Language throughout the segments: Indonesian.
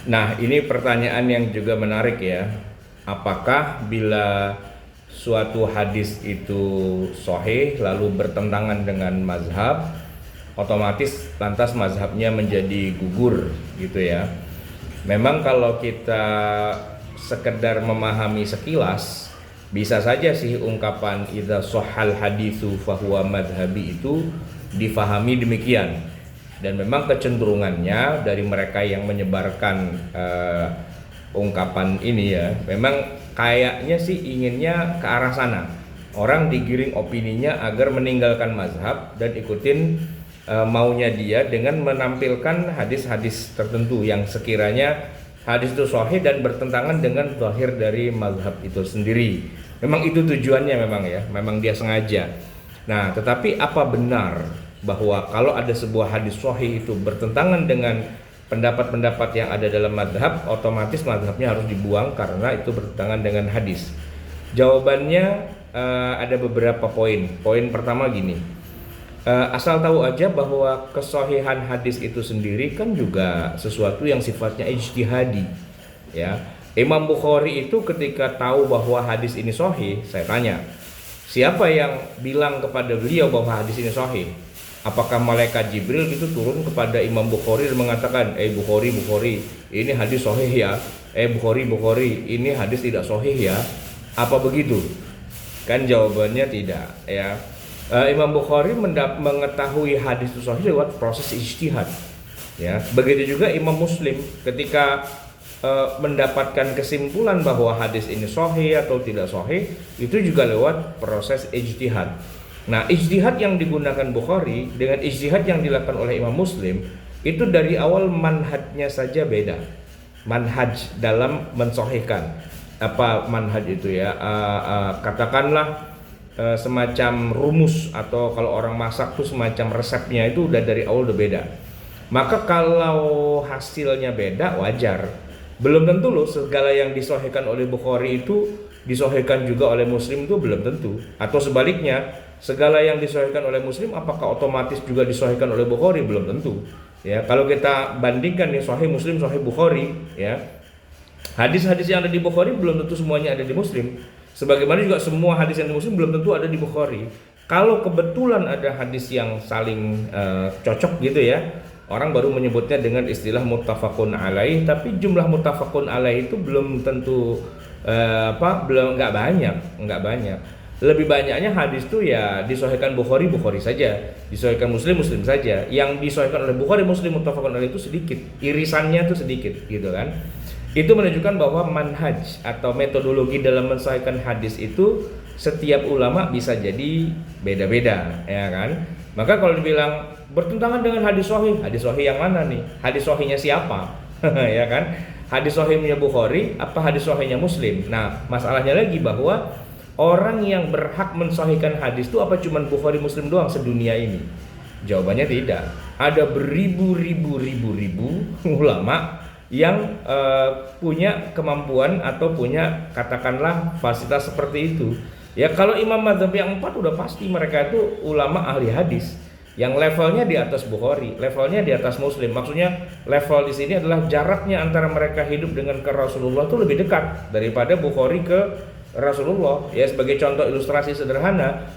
Nah, ini pertanyaan yang juga menarik ya. Apakah bila suatu hadis itu sahih lalu bertentangan dengan mazhab, otomatis lantas mazhabnya menjadi gugur gitu ya. Memang kalau kita sekedar memahami sekilas, bisa saja sih ungkapan idza shahhal haditsu fahuwa madhhabi itu difahami demikian. Dan memang kecenderungannya dari mereka yang menyebarkan ungkapan ini ya, memang kayaknya sih inginnya ke arah sana. Orang digiring opininya agar meninggalkan mazhab dan ikutin maunya dia dengan menampilkan hadis-hadis tertentu yang sekiranya hadis itu sahih dan bertentangan dengan zahir dari mazhab itu sendiri. Memang itu tujuannya memang ya, memang dia sengaja. Nah, tetapi apa benar bahwa kalau ada sebuah hadis sahih itu bertentangan dengan pendapat-pendapat yang ada dalam madhab, otomatis madhabnya harus dibuang karena itu bertentangan dengan hadis? Jawabannya ada beberapa poin. Poin pertama gini, asal tahu aja bahwa kesahihan hadis itu sendiri kan juga sesuatu yang sifatnya ijtihadi ya. Imam Bukhari itu ketika tahu bahwa hadis ini sahih, saya tanya, siapa yang bilang kepada beliau bahwa hadis ini sahih? Apakah malaikat Jibril itu turun kepada Imam Bukhari dan mengatakan, Bukhari, ini hadis sahih ya. Bukhari, ini hadis tidak sahih ya. Apa begitu? Kan jawabannya tidak ya. Imam Bukhari mengetahui hadis itu sahih lewat proses ijtihad ya. Begitu juga Imam Muslim ketika mendapatkan kesimpulan bahwa hadis ini sahih atau tidak sahih, itu juga lewat proses ijtihad. Nah, ijtihad yang digunakan Bukhari dengan ijtihad yang dilakukan oleh Imam Muslim itu dari awal manhajnya saja beda. Manhaj dalam mensahihkan. Apa manhaj itu ya? Katakanlah semacam rumus, atau kalau orang masak tuh semacam resepnya itu udah dari awal udah beda. Maka kalau hasilnya beda wajar. Belum tentu loh segala yang disahihkan oleh Bukhari itu disahihkan juga oleh Muslim, itu belum tentu. Atau sebaliknya, segala yang disahihkan oleh Muslim apakah otomatis juga disahihkan oleh Bukhari? Belum tentu. Ya, kalau kita bandingkan nih sahih Muslim, sahih Bukhari, ya. Hadis-hadis yang ada di Bukhari belum tentu semuanya ada di Muslim. Sebagaimana juga semua hadis yang di Muslim belum tentu ada di Bukhari. Kalau kebetulan ada hadis yang saling cocok gitu ya, orang baru menyebutnya dengan istilah muttafaqun alaih, tapi jumlah muttafaqun alaih itu belum tentu nggak banyak. Lebih banyaknya hadis itu ya disahihkan Bukhari saja, disahihkan Muslim saja. Yang disahihkan oleh Bukhari, Muslim, muttafaqun alaih itu sedikit, irisannya tuh sedikit gitu kan. Itu menunjukkan bahwa manhaj atau metodologi dalam mensahihkan hadis itu setiap ulama bisa jadi beda-beda ya kan. Maka kalau dibilang bertentangan dengan hadis sahih yang mana nih? Hadis sahihnya siapa? Ya kan? Hadis sahihnya Bukhari apa hadis sahihnya Muslim? Nah, masalahnya lagi bahwa orang yang berhak mensahihkan hadis itu apa cuman Bukhari Muslim doang sedunia ini? Jawabannya tidak. Ada beribu-ribu ulama yang punya kemampuan atau punya katakanlah fasilitas seperti itu. Ya kalau imam mazhab yang 4 udah pasti mereka itu ulama ahli hadis yang levelnya di atas Bukhari, levelnya di atas Muslim. Maksudnya level di sini adalah jaraknya antara mereka hidup dengan ke Rasulullah itu lebih dekat daripada Bukhari ke Rasulullah. Ya sebagai contoh ilustrasi sederhana,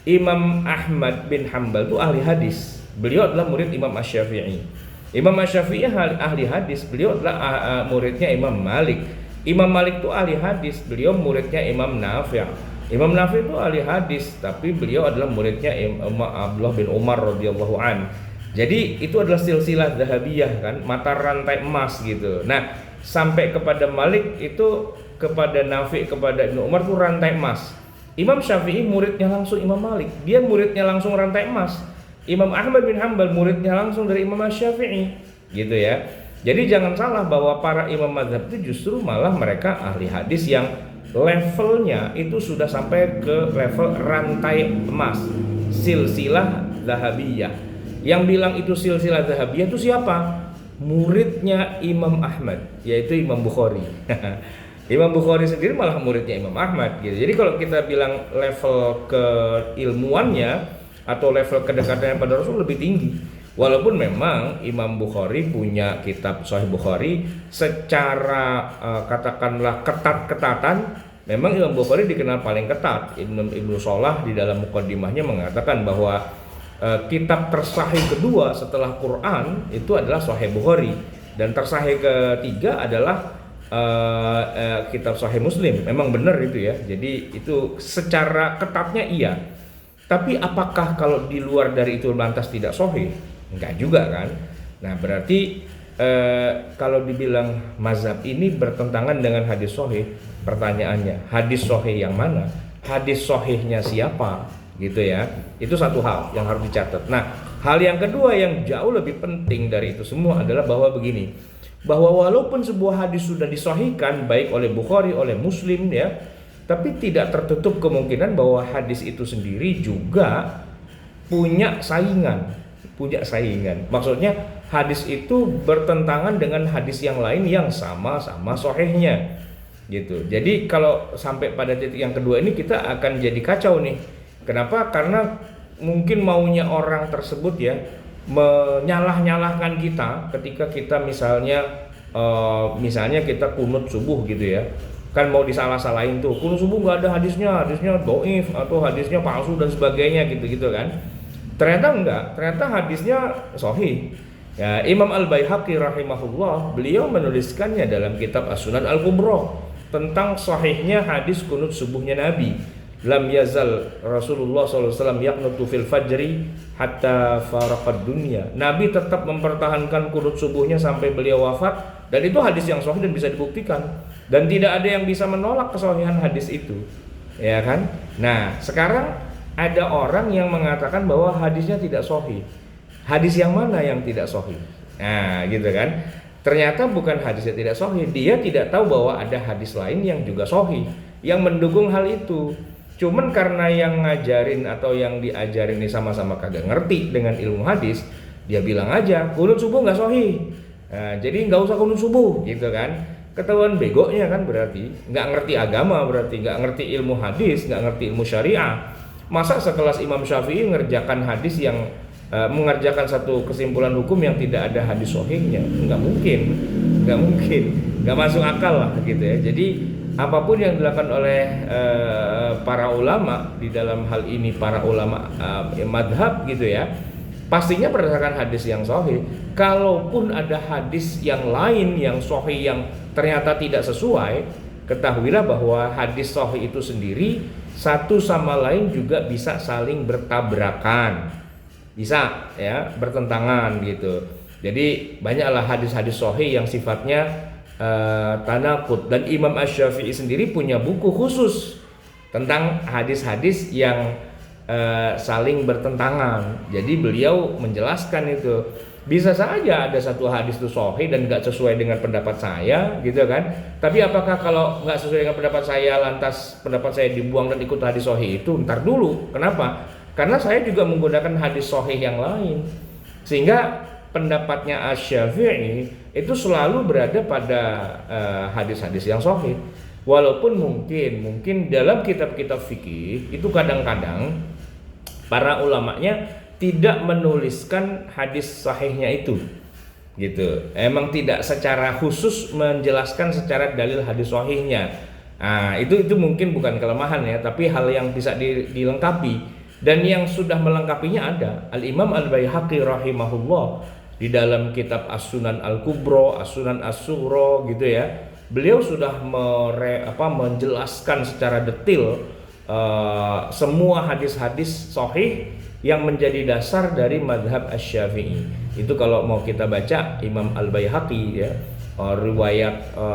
Imam Ahmad bin Hanbal itu ahli hadis. Beliau adalah murid Imam Asy-Syafi'i. Imam Asy-Syafi'i ahli hadis, beliau adalah muridnya Imam Malik. Imam Malik itu ahli hadis, beliau muridnya Imam Nafi'. Imam Nafi' itu ahli hadis, tapi beliau adalah muridnya Imam Abdullah bin Umar radhiyallahu an. Jadi itu adalah silsilah Dzahabiyah kan, mata rantai emas gitu. Nah, sampai kepada Malik itu, kepada Nafi', kepada Ibnu Umar itu rantai emas. Imam Syafi'i muridnya langsung Imam Malik, dia muridnya langsung rantai emas. Imam Ahmad bin Hanbal muridnya langsung dari Imam Asy-Syafi'i gitu ya. Jadi jangan salah bahwa para imam mazhab itu justru malah mereka ahli hadis yang levelnya itu sudah sampai ke level rantai emas, silsilah Dzahabiyah. Yang bilang itu silsilah Dzahabiyah itu siapa? Muridnya Imam Ahmad, yaitu Imam Bukhari. Imam Bukhari sendiri malah muridnya Imam Ahmad gitu. Jadi kalau kita bilang level keilmuannya atau level kedekatannya pada Rasul lebih tinggi. Walaupun memang Imam Bukhari punya kitab Sahih Bukhari secara katakanlah ketat-ketatan, memang Imam Bukhari dikenal paling ketat. Ibnu Shalah di dalam muqaddimahnya mengatakan bahwa kitab tersahih kedua setelah Quran itu adalah Sahih Bukhari, dan tersahih ketiga adalah kitab Sahih Muslim. Memang benar itu ya. Jadi itu secara ketatnya iya. Tapi apakah kalau di luar dari itu lantas tidak sahih? Enggak juga kan. Nah berarti kalau dibilang mazhab ini bertentangan dengan hadis sahih, pertanyaannya hadis sahih yang mana? Hadis sahihnya siapa? Gitu ya. Itu satu hal yang harus dicatat. Nah, hal yang kedua yang jauh lebih penting dari itu semua adalah bahwa begini, bahwa walaupun sebuah hadis sudah disahihkan baik oleh Bukhari, oleh Muslim ya, tapi tidak tertutup kemungkinan bahwa hadis itu sendiri juga punya saingan. Maksudnya hadis itu bertentangan dengan hadis yang lain yang sama-sama sahihnya. Gitu. Jadi kalau sampai pada titik yang kedua ini kita akan jadi kacau nih. Kenapa? Karena mungkin maunya orang tersebut ya menyalah-nyalahkan kita ketika kita misalnya kita kunut subuh gitu ya. Kan mau disalah-salahin tuh, kunut subuh nggak ada hadisnya dhaif atau hadisnya palsu dan sebagainya gitu-gitu kan. Ternyata enggak, ternyata hadisnya sahih. Ya, Imam Al-Baihaqi rahimahullah, beliau menuliskannya dalam kitab As-Sunan Al-Kubra tentang sahihnya hadis kunut subuhnya Nabi. Lam yazal Rasulullah SAW yaqnutu fil fajri hatta faraqad dunya. Nabi tetap mempertahankan kunut subuhnya sampai beliau wafat, dan itu hadis yang sahih dan bisa dibuktikan. Dan tidak ada yang bisa menolak kesahihan hadis itu. Ya kan? Nah, sekarang ada orang yang mengatakan bahwa hadisnya tidak sahih. Hadis yang mana yang tidak sahih? Nah, gitu kan? Ternyata bukan hadisnya tidak sahih, dia tidak tahu bahwa ada hadis lain yang juga sahih yang mendukung hal itu. Cuman karena yang ngajarin atau yang diajarin ini sama-sama kagak ngerti dengan ilmu hadis, dia bilang aja kunut subuh nggak sahih. Nah, jadi nggak usah kunut subuh, gitu kan? Ketahuan begonya kan, berarti nggak ngerti agama, berarti nggak ngerti ilmu hadis, nggak ngerti ilmu syariah. Masa sekelas Imam Syafi'i mengerjakan hadis yang mengerjakan satu kesimpulan hukum yang tidak ada hadis sahihnya? Nggak mungkin, nggak masuk akal lah gitu ya. Jadi apapun yang dilakukan oleh para ulama di dalam hal ini, para ulama madhab gitu ya, pastinya berdasarkan hadis yang sahih. Kalaupun ada hadis yang lain yang sahih yang ternyata tidak sesuai, ketahuilah bahwa hadis sahih itu sendiri satu sama lain juga bisa saling bertabrakan, bisa ya bertentangan gitu. Jadi banyaklah hadis-hadis sahih yang sifatnya tanaqud, dan Imam Asy-Syafi'i sendiri punya buku khusus tentang hadis-hadis yang saling bertentangan. Jadi beliau menjelaskan itu. Bisa saja ada satu hadis itu sahih dan nggak sesuai dengan pendapat saya, gitu kan? Tapi apakah kalau nggak sesuai dengan pendapat saya lantas pendapat saya dibuang dan ikut hadis sahih itu? Ntar dulu. Kenapa? Karena saya juga menggunakan hadis sahih yang lain, sehingga pendapatnya Asy-Syafi'i itu selalu berada pada hadis-hadis yang sahih. Walaupun mungkin dalam kitab-kitab fikih itu kadang-kadang para ulamanya tidak menuliskan hadis sahihnya itu, gitu. Emang tidak secara khusus menjelaskan secara dalil hadis sahihnya. Nah, itu mungkin bukan kelemahan ya, tapi hal yang bisa dilengkapi, dan yang sudah melengkapinya ada Al-Imam Al-Baihaqi rahimahullah di dalam kitab As-Sunan Al-Kubra, As-Sunan As-Sughra gitu ya. Beliau sudah menjelaskan secara detail semua hadis-hadis sahih yang menjadi dasar dari madhab Asy-Syafi'i. Itu kalau mau kita baca Imam Al-Baihaqi ya,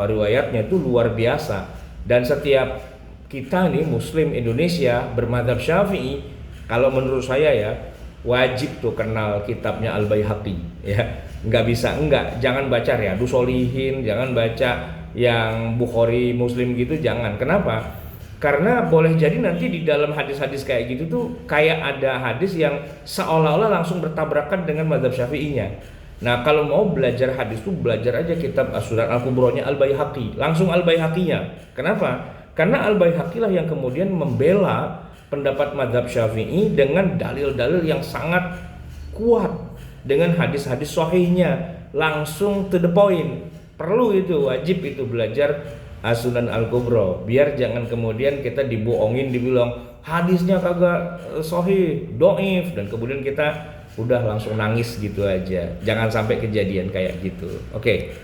riwayatnya itu luar biasa. Dan setiap kita nih Muslim Indonesia bermadhab Syafi'i, kalau menurut saya ya wajib tuh kenal kitabnya Al-Baihaqi ya. Jangan baca Riyadhus Shalihin, jangan baca yang Bukhari, Muslim gitu, jangan. Kenapa? Karena boleh jadi nanti di dalam hadis-hadis kayak gitu tuh kayak ada hadis yang seolah-olah langsung bertabrakan dengan mazhab Syafi'inya. Nah, kalau mau belajar hadis tuh belajar aja kitab As-Sunan Al-Kubra-nya Al-Baihaqi, langsung Al-Baihaqi-nya. Kenapa? Karena Al-Baihaqi lah yang kemudian membela pendapat mazhab Syafi'i dengan dalil-dalil yang sangat kuat dengan hadis-hadis sahihnya, langsung to the point. Perlu itu, wajib itu belajar As-Sunan Al-Kubra, biar jangan kemudian kita dibohongin, dibilang hadisnya kagak sahih, doif, dan kemudian kita udah langsung nangis gitu aja. Jangan sampai kejadian kayak gitu. Oke.